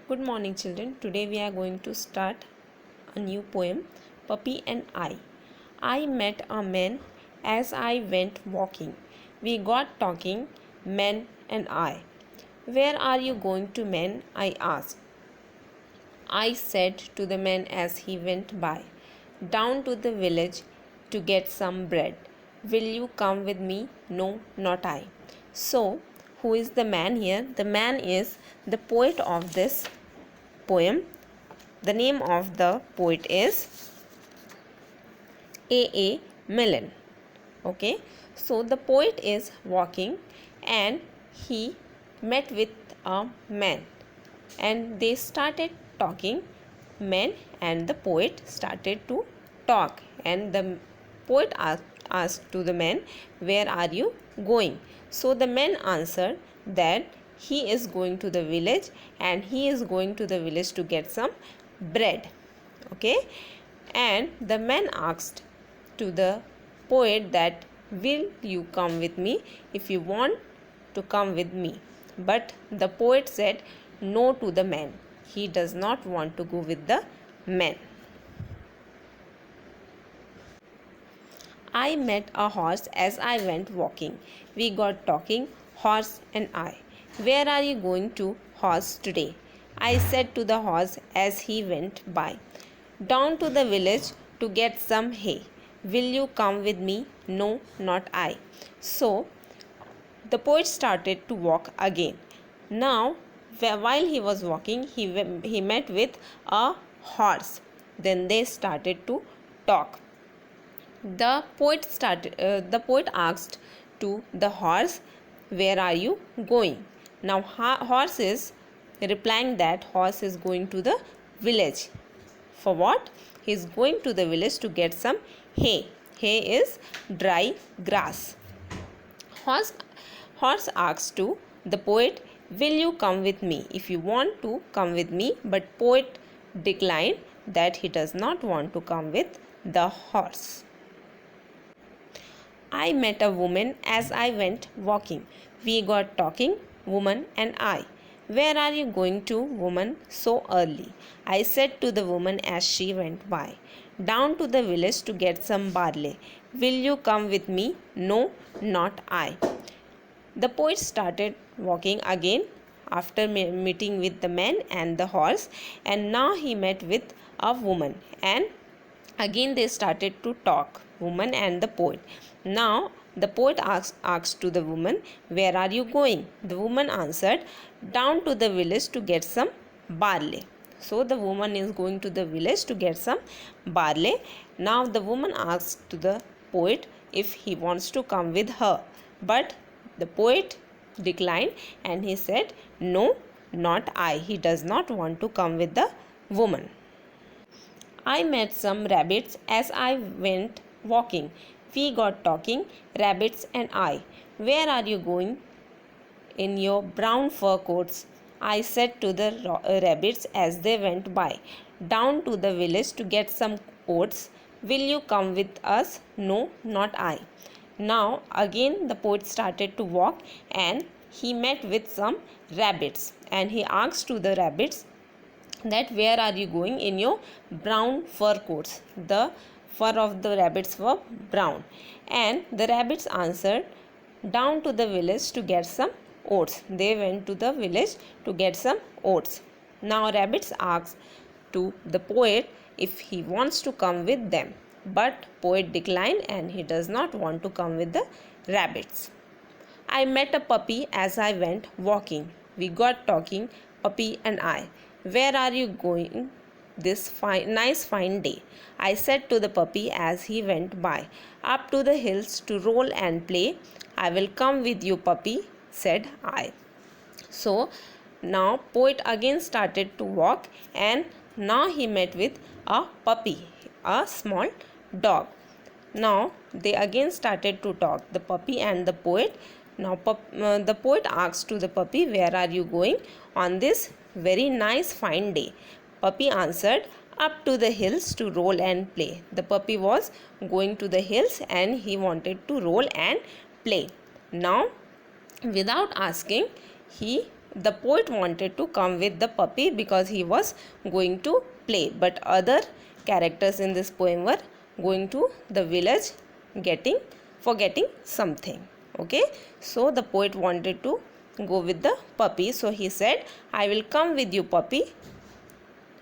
Good morning, children. Today we are going to start a new poem, Puppy and I. I met a man as I went walking. We got talking, man and I. Where are you going to, man? I asked. I said to the man as he went by, down to the village to get some bread. Will you come with me? No, not I. So, who is the man here? The man is the poet of this poem. The name of the poet is A. Milne. Okay, so the poet is walking and he met with a man and they started talking. Man and the poet started to talk and the poet asked to the man, where are you going? So the man answered that he is going to the village and he is going to the village to get some bread. Okay, and the man asked to the poet that, will you come with me if you want to come with me? But the poet said no to the man. He does not want to go with the man. I met a horse as I went walking. We got talking, horse and I. Where are you going to, horse, today? I said to the horse as he went by, down to the village to get some hay. Will you come with me? No, not I. So the poet started to walk again. Now, while he was walking, he met with a horse. Then they started to talk. The poet asked to the horse, where are you going? Now horse is replying that horse is going to the village. For what? He is going to the village to get some hay. Hay is dry grass. Horse asked to the poet, will you come with me if you want to come with me? But poet declined that he does not want to come with the horse. I met a woman as I went walking. We got talking, woman and I. Where are you going to, woman, so early? I said to the woman as she went by, down to the village to get some barley. Will you come with me? No, not I. The poet started walking again after meeting with the man and the horse, and now he met with a woman, and again they started to talk, woman and the poet. Now the poet asked to the woman, where are you going? The woman answered, down to the village to get some barley. So the woman is going to the village to get some barley. Now the woman asked to the poet if he wants to come with her, but the poet declined and he said, no, not I. He does not want to come with the woman. I met some rabbits as I went walking. We got talking, rabbits and I. Where are you going? In your brown fur coats. I said to the rabbits as they went by, down to the village to get some oats. Will you come with us? No, not I. Now again the poet started to walk and he met with some rabbits and he asked to the rabbits that, where are you going in your brown fur coats? The fur of the rabbits were brown, and the rabbits answered, down to the village to get some oats. They went to the village to get some oats. Now rabbits asked to the poet if he wants to come with them, but poet declined and he does not want to come with the rabbits. I met a puppy as I went walking. We got talking, puppy and I. Where are you going this nice fine day? I said to the puppy as he went by, up to the hills to roll and play. I will come with you, puppy, said I. So now poet again started to walk and now he met with a puppy, a small dog. Now they again started to talk, the puppy and the poet. Now the poet asked to the puppy, where are you going on this very nice fine day? Puppy answered, up to the hills to roll and play. The puppy was going to the hills and he wanted to roll and play. Now without asking, he the poet wanted to come with the puppy because he was going to play, but other characters in this poem were going to the village forgetting something. Okay, so the poet wanted to go with the puppy, so he said, I will come with you, puppy,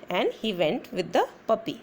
and he went with the puppy.